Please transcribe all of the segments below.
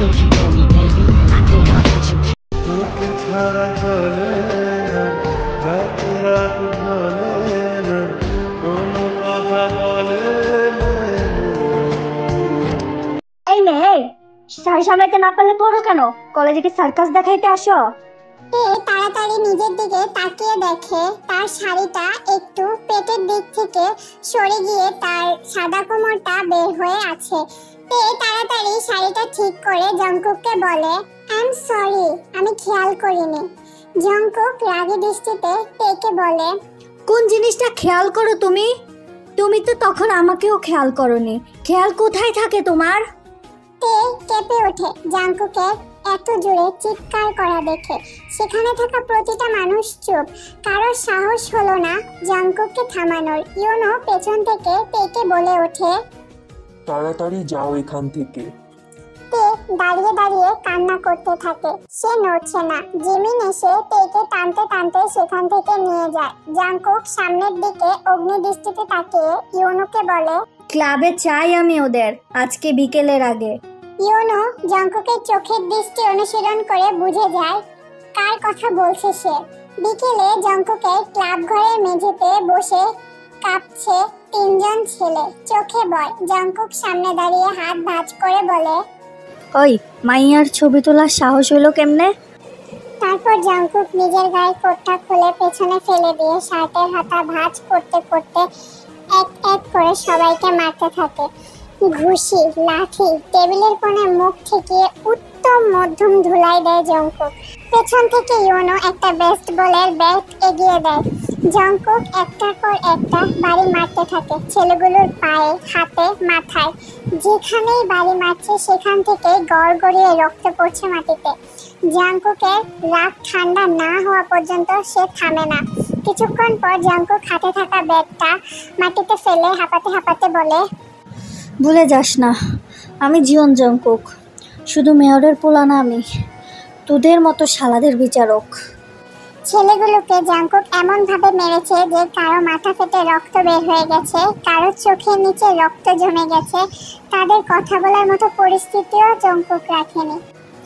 এই মেয়ে, শাড়ি সামলাতে না পারলে পড়ো কেন? কলেজে কি সার্কাস দেখাইতে আসো? তাড়াতাড়ি নিজের দিকে তাকিয়ে দেখে তার শাড়িটা একটু পেটের দিক থেকে সরে গিয়ে তার সাদা কোমরটা বের হয়ে আছে। তাড়াতাড়ি শাড়িটা ঠিক করে জংকুককে বলে, আই এম সরি, আমি খেয়াল করিনি। জংকুক রাগী দৃষ্টিতে তেকে বলে, কোন জিনিসটা খেয়াল করো তুমি? তুমি তো তখন আমাকেও খেয়াল করোনি। খেয়াল কোথায় থাকে তোমার? তে কেঁপে ওঠে জংকুকের এত জোরে চিৎকার করা দেখে। সেখানে থাকা প্রতিটা মানুষ চুপ। কারো সাহস হলো না জংকুককে থামানোর। ইউনো পেছন থেকে তেকে বলে ওঠে, তাড়াতাড়ি যাও এখান থেকে। তে দাঁড়িয়ে দাঁড়িয়ে কান্না করতে থাকে। সে নড়ছে না। জিমিন এসে তেকে টানতে টানতে সেখান থেকে নিয়ে যায়। জংকুক সামনের দিকে অগ্নিদৃষ্টিতে তাকিয়ে ইউনোকে বলে, ক্লাবে চাই আমি ওদের আজকে বিকেলের আগে। ইউনো জংকুকের চোখের দৃষ্টি অনুসরণ করে বুঝে যায় কার কথা বলছে সে। বিকেলে জংকুকের ক্লাব ঘরের মেঝেতে বসে কাঁপছে তিনজন ছেলে। চোখে ভয়। জংকুক সামনে দাঁড়িয়ে হাত ভাঁজ করে বলে, ওই মাইয়ার ছবি তোলার সাহস হলো কেমনে? তারপর জংকুক নিজের গায়ের কোটটা খুলে পেছনে ফেলে দিয়ে শার্টের হাতা ভাঁজ করতে করতে এক এক করে সবাইকে মারতে থাকে। ঘুষি, লাঠি, টেবিলের কোণে মুখ ঠেকিয়ে উত্তম মধ্যম ধুলাই দেয় জংকুক। পেছন থেকে ইউনো একটা বেস্ট বলের ব্যাট এগিয়ে দেয়। জংকুক একটার পর একটা বাড়ি মারতে থাকে ছেলেগুলোর পায়ে, হাতে, মাথায়। যেখানেই বাড়ি মারছে সেখান থেকে গড়গড়িয়ে রক্ত পড়ছে মাটিতে। জংকুকের রাগ ঠান্ডা না হওয়া পর্যন্ত সে থামে না। কিছুক্ষণ পর জংকুক হাতে থাকা ব্যাটটা মাটিতে ফেলে হাঁপাতে হাঁপাতে বলে, ভুলে যাস না আমি জীবন জংকুক, শুধু মেয়রের পোলা না আমি, তোদের মতো শালাদের বিচারক। ছেলেগুলোকে জংকুক এমন ভাবে মেরেছে যে কারো মাথা ফেটে রক্ত বের হয়ে গেছে, কারো চোখের নিচে রক্ত জমে গেছে। তাদের কথা বলার মতো পরিস্থিতিও জংকুক রাখেনি।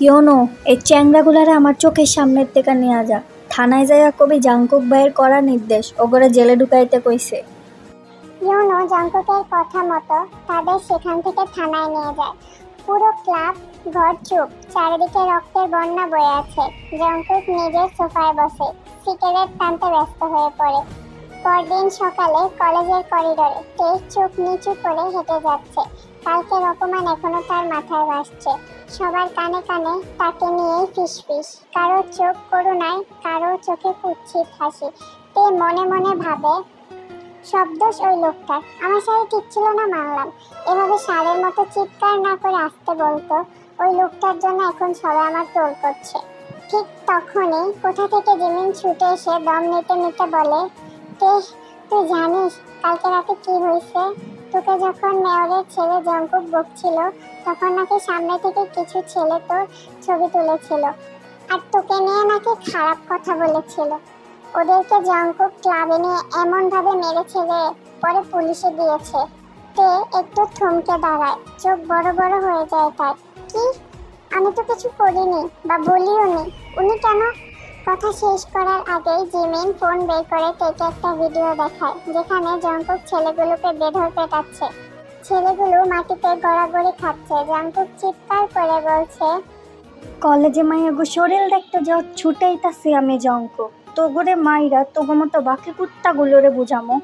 ইউনো, এই চ্যাংড়াগুলারে আমার চোখের সামনের থেকে নিয়ে যা। থানায় যাইয়া কবি জংকুক ভাইয়ের করা নির্দেশ ওগরে জেলে ঢুকাইতে কইছে। ইউনো জংকুকের কথা মতো তাদের সেখান থেকে থানায় নিয়ে যায়। পুরো ক্লাব ঘর চুপ। চারিদিকে রক্তের বন্যা বয়ে আছে। জংকুক নিজের সোফায় বসে সিগারেট টানতে ব্যস্ত হয়ে পড়ে। পরদিন সকালে কলেজের করিডোরে তে চোখ নিচু করে হেঁটে যাচ্ছে। কালকের অপমান এখনো তার মাথায় ভাসছে। সবার কানে কানে তাকে নিয়েই ফিসফিস। কারো চোখ করুণায়, কারো চোখে কুৎসিত হাসি। তে মনে মনে ভাবে, সব দোষ ওই লোকটার। আমার শাড়ি ঠিক ছিল না মানলাম, এভাবে ষাঁড়ের মতো চিৎকার না করে আসতে বলতো। ওই লোকটার জন্য এখন সবাই আমার টোল করছে। ঠিক তখনই কোথা থেকে জিমিন ছুটে এসে দম নিতে নিতে বলে, তুই জানিস কালকে রাতে কি হয়েছে? তোকে যখন মেয়রের ছেলে জংকুক বকছিল তখন নাকি সামনে থেকে কিছু ছেলে তোর ছবি তুলেছিল আর তোকে নিয়ে নাকি খারাপ কথা বলেছিল। ওদেরকে জংকুক ক্লাবে নিয়ে এমন ভাবে মেরেছে রে, পরে পুলিশে দিয়েছে। তে একটু থমকে দাঁড়ায়, চোখ বড় বড় হয়ে যায় তার। কি? আমি তো কিছু করিনি বা বলিও নি। উনি কেন? কথা শেষ করার আগেই জিমিন ফোন বের করে তেকে একটা ভিডিও দেখায় যেখানে জংকুক ছেলেগুলোকে বেধড় পেটাচ্ছে। ছেলেগুলো মাটিতে গড়াগড়ি খাচ্ছে। জংকুক চিৎকার করে বলছে, কলেজে মাইয়াগো শরীর দেখতে যাও ছুটেইতাছি আমি জংকুক। তোগরে মাইরা তোগো মতো বাকি কুত্তাগুলোরে বুঝামো,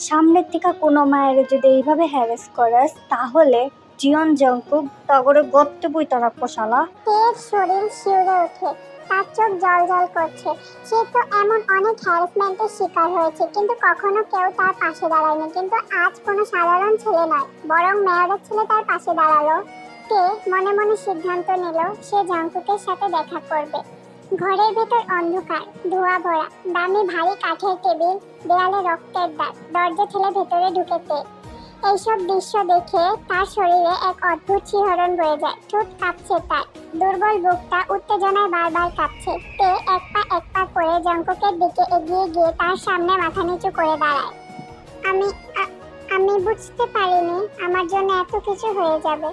সামনের থেকে কোনো মায়ের যদি এইভাবে হ্যারেস করাস তাহলে জীবন জংকুক তগরে গর্তে বইতে রাখবো শালা। তের শরীর শিউরে ওঠে, তার চোখ জল জল করছে। সে তো এমন অনেক হ্যারাসমেন্টের শিকার হয়েছে কিন্তু কখনো কেউ তার পাশে দাঁড়ায়নি। কিন্তু আজ কোনো সাধারণ ছেলে নয়, বরং মেয়রের ছেলে তার পাশে দাঁড়ালো। তে মনে মনে সিদ্ধান্ত নিল সে জংকুকের সাথে দেখা করবে। ঘরের ভেতর অন্ধকার, ধোঁয়া ভরা, দামি ভারী কাঠের টেবিল, দেয়ালে রক্তের দাগ, দরজা ঠেলে ভেতরে ঢুকেতে। এইসব দৃশ্য দেখে তার শরীরে এক অদ্ভুত শিহরণ বয়ে যায়। ঠোঁট কাঁপছে তার, দুর্বল বুকটা উত্তেজনায় বারবার কাঁপছে। তে এক পা করে জংকুকের দিকে এগিয়ে গিয়ে তার সামনে মাথা নিচু করে দাঁড়ায়। আমি বুঝতে পারিনি আমার জন্য এত কিছু হয়ে যাবে।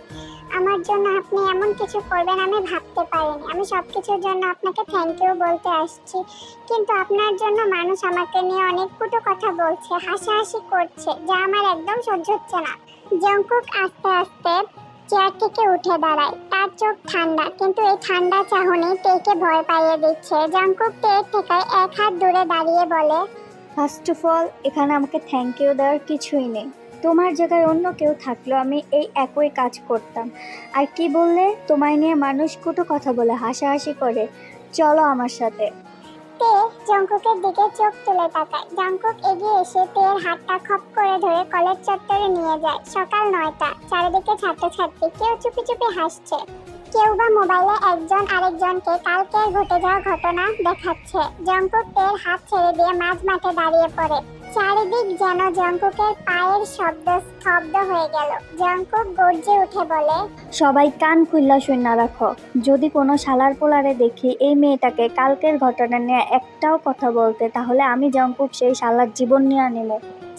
আমার জন্য আপনি এমন কিছু করবেন আমি ভাবতে পারিনি। আমি সবকিছুর জন্য আপনাকে থ্যাংক ইউ বলতে আসছি, কিন্তু আপনার জন্য মানুষ আমাকে নিয়ে অনেক কটু কথা বলছে, হাসাহাসি করছে, যা আমার একদম সহ্য হচ্ছে না। জংকুক আস্তে আস্তে চেয়ার থেকে উঠে দাঁড়ায়। তার চোখ ঠান্ডা, কিন্তু এই ঠান্ডা চাহনি তেকে ভয় পাইয়ে দিচ্ছে। জংকুক তের থেকে এক হাত দূরে দাঁড়িয়ে বলে, ফার্স্ট অফ অল এখানে আমাকে থ্যাংক ইউ দেওয়ার কিছুই নেই। তোমার জায়গায় অন্য কেউ থাকলেও আমি এই একই কাজ করতাম। আর কি বললে, তোমায় নিয়ে মানুষ কত কথা বলে, হাসাহাসি করে, চলো আমার সাথে। তে জংকুকের দিকে চোখ তুলে তাকায়। জংকুক এগিয়ে এসে তের হাতটা খপ করে ধরে কলেজ চত্বরে নিয়ে যায়। সকাল 9টা, চারিদিকে ছাত্রছাত্রী, কেউ চুপি চুপি হাসছে, কেউ বা মোবাইলে একজন আরেকজনকে কালকের ঘটে যাওয়া ঘটনা দেখাচ্ছে। জংকুক তের হাত ছেড়ে দিয়ে মাঝ মাঠে দাঁড়িয়ে পড়ে। চারিদিক যেন জংকুকের পায়ের শব্দ স্তব্ধ হয়ে গেল। জংকুক গর্জে উঠে বলে, সবাই কান খুল্লা শুননা রাখো। যদি কোনো শালার পোলারে দেখি এই মেয়েটাকে কালকের ঘটনা নিয়ে একটাও কথা বলতে, তাহলে আমি জংকুক সেই শালার জীবন নিয়ে নেব।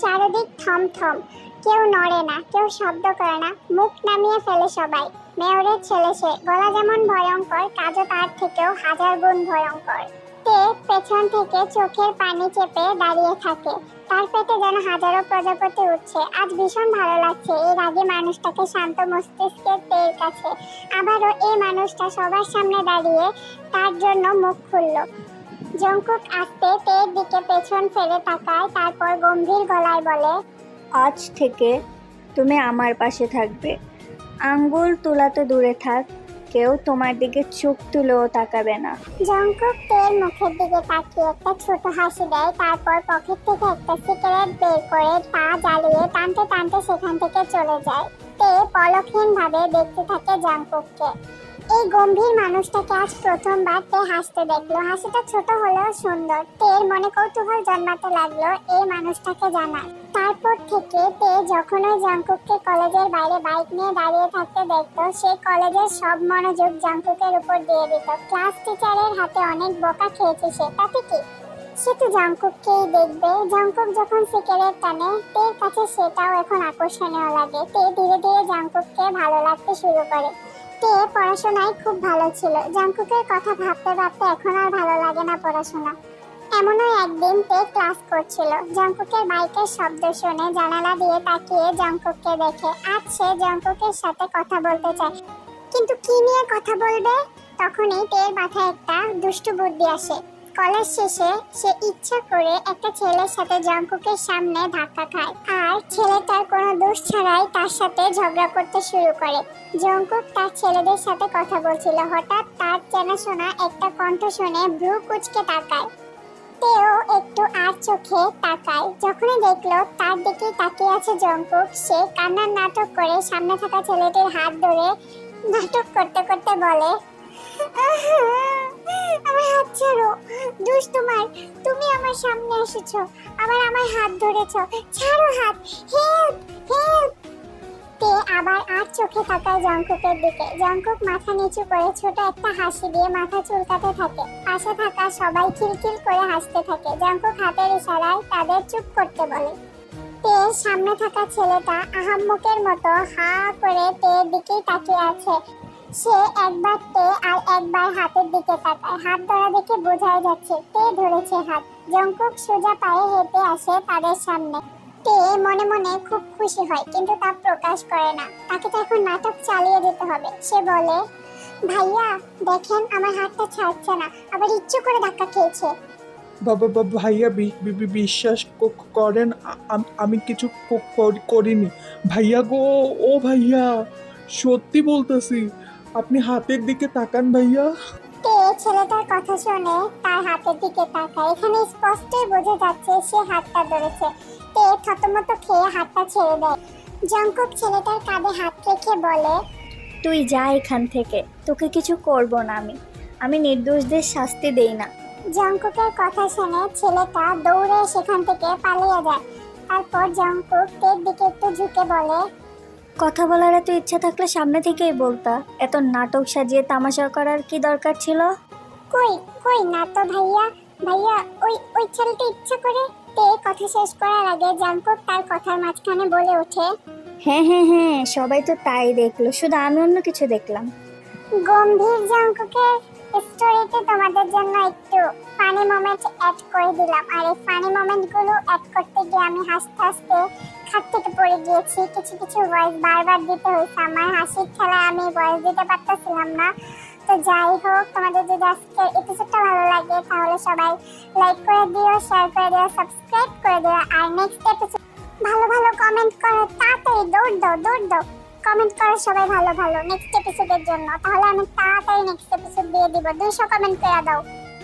চারিদিক থমথম, কেউ নড়ে না, কেউ শব্দ করে না, মুখ নামিয়ে ফেলে সবাই। মেয়রের ছেলে সে, গলা যেমন ভয়ঙ্কর, কাজও তার থেকেও হাজার গুণ ভয়ঙ্কর। তে পেছন থেকে চোখের পানি চেপে দাঁড়িয়ে থাকে। তার পেটে যেন হাজারো প্রজাপতি উঠছে। আজ ভীষণ ভালো লাগছে এই রাগী মানুষটাকে শান্ত মস্তিষ্কের তের কাছে। আবারও এই মানুষটা সবার সামনে দাঁড়িয়ে তার জন্য মুখ খুলল। জংকুক আস্তে তের দিকে পেছন ফেলে তাকায়, তারপর গম্ভীর গলায় বলে, আজ থেকে তুমি আমার পাশে থাকবে। আঙ্গুল তোলা তো দূরে থাক, কেউ তোমার দিকে চোখ তুলেও তাকাবে না। জংকুক তের মুখের দিকে তাকিয়ে একটা ছোট হাসি দেয়, তারপর পকেট থেকে একটা সিগারেট বের করে তা জ্বালিয়ে টানতে টানতে সেখান থেকে চলে যায়। তে পলকহীন ভাবে দেখতে থাকে জংকুককে। এই গম্ভীর মানুষটাকে আজ প্রথমবার তে হাসতে দেখলো। হাসিটা ছোট হলেও সুন্দর। তের মনে কৌতূহল জন্মাতে লাগলো এই মানুষটাকে জানার। তারপর থেকে তে যখনই জংকুককে কলেজের বাইরে বাইক নিয়ে দাঁড়িয়ে থাকতে দেখতো, সে কলেজের সব মনোযোগ জংকুকের উপর দিয়ে দিত। ক্লাস টিচারের হাতে অনেক বকা খেয়েছে সে, তাতে কি, সে তো জংকুককেই দেখবে। জংকুক যখন সিগারেট টানে, তের কাছে সেটাও এখন আকর্ষণীয় লাগে। তে ধীরে ধীরে জংকুককে ভালো লাগতে শুরু করে। তে পড়াশোনায় খুব ভালো ছিল। জংকুকের কথা ভাবতে ভাবতে এখন আর ভালো লাগে না পড়াশোনা। এমনই একদিন তে ক্লাস করছিল। জংকুকের বাইকের শব্দ শুনে জানালা দিয়ে তাকিয়ে জংকুককে দেখে। আজ সে জংকুকের সাথে কথা বলতে চায়, কিন্তু কি নিয়ে কথা বলবে? তখনই তের মাথায় একটা দুষ্টু বুদ্ধি আসে। কলেজ শেষে সে ইচ্ছা করে একটা ছেলের সাথে জংকুকের সামনে ধাক্কা খায়, আর ছেলেটার কোনো দোষ ছাড়াই তার সাথে ঝগড়া করতে শুরু করে। জংকুক তার ছেলেদের সাথে কথা বলছিল, হঠাৎ তার চেনাশোনা একটা কণ্ঠ শুনে ভ্রু কুঁচকে তাকায়। তেও একটু আর চোখে তাকায়। যখনই দেখলো তার দিকে তাকিয়ে আছে জংকুক, সে কান্নার নাটক করে সামনে থাকা ছেলেটির হাত ধরে নাটক করতে করতে বলে, আমার হাত ছাড়ো, দোষ তোমার, তুমি আমার সামনে এসেছো, আবার আমার হাত ধরেছো, ছাড়ো হাত, হেল্প হেল্প। তে আবার আর চোখে তাকায় জংকুকের দিকে। জংকুক মাথা নিচু করে ছোট একটা হাসি দিয়ে মাথা চুলকাতে থাকে। পাশে থাকা সবাই খিলখিল করে হাসতে থাকে। জংকুক হাতের ইশারায় তাদের চুপ করতে বলে। তে সামনে থাকা ছেলেটা আহাম্মকের মতো হা করে তের দিকেই তাকিয়ে আছে। সে একবার তে আর একবার হাতের দিকে তাকায়। হাত ধরা দেখে বোঝাই যাচ্ছে তে ধরেছে হাত। জংকুক সোজা পায়ে হেঁটে আসে তাদের সামনে। তে মনে মনে খুব খুশি হয়, কিন্তু তা প্রকাশ করে না। তাকে তো এখন নাটক চালিয়ে যেতে হবে। সে বলে, ভাইয়া দেখেন আমার হাতটা ছাড়ছে না, আবার ইচ্ছে করে ধাক্কা খেয়েছে। বাবা ভাইয়া বিশ্বাস করেন, আমি কিছু করিনি ভাইয়া গো। ও ভাইয়া, সত্যি বলতেছি, আপনি হাতের দিকে তাকান ভাইয়া। তে ছেলেটার কথা শুনে তার হাতের দিকে তাকায়। এখানে স্পষ্টই বোঝা যাচ্ছে সে হাতটা ধরেছে। তে থতমত খেয়ে হাতটা ছেড়ে দেয়। জংকুক ছেলেটার কাঁধে হাত রেখে বলে, তুই যা এখান থেকে, তোকে কিছু করব না আমি নির্দোষদের শাস্তি দেই না। জংকুকের কথা শুনে ছেলেটা দৌড়ে সেখান থেকে পালিয়ে যায়। তারপর জংকুক তের দিকে একটু ঝুঁকে বলে, কথা বলার এত ইচ্ছা থাকলে সামনে থেকেই বলতা, এত নাটক সাজিয়ে তামাশা করার কি দরকার ছিল? কই কই না তো ভাইয়া, ভাইয়া ওই ছেলেটা ইচ্ছা করে। তে কথা শেষ করার আগে জংকুক তার কথার মাঝখানে বলে ওঠে, হ্যাঁ হ্যাঁ হ্যাঁ, সবাই তো তাই দেখলো, শুধু আমি অন্য কিছু দেখলাম। গম্ভীর জঙ্কুকের স্টোরিতে তোমাদের জন্য একটু ফানি মোমেন্ট অ্যাড করে দিলাম। আর এই ফানি মোমেন্টগুলো অ্যাড করতে গিয়ে আমি হাসতে হাসতে খাট থেকে পড়ে গিয়েছি। কিছু কিছু ভয়েস বারবার দিতে হয়েছে, আমার হাসির খেলায় আমি ভয়েস দিতে পারতেছিলাম না। তো যাই হোক, তোমাদের যদি আজকের এপিসোডটা ভালো লাগে তাহলে সবাই লাইক করে দিও, শেয়ার করে দিও, সাবস্ক্রাইব করে দিও। আর নেক্সট এপিসোড ভালো ভালো কমেন্ট করো, তাড়াতাড়ি দৌড় দাও কমেন্ট করো সবাই ভালো ভালো নেক্সট এপিসোডের জন্য। তাহলে আমি তাড়াতাড়ি নেক্সট এপিসোড দিয়ে দিব। 200 কমেন্ট করে দাও।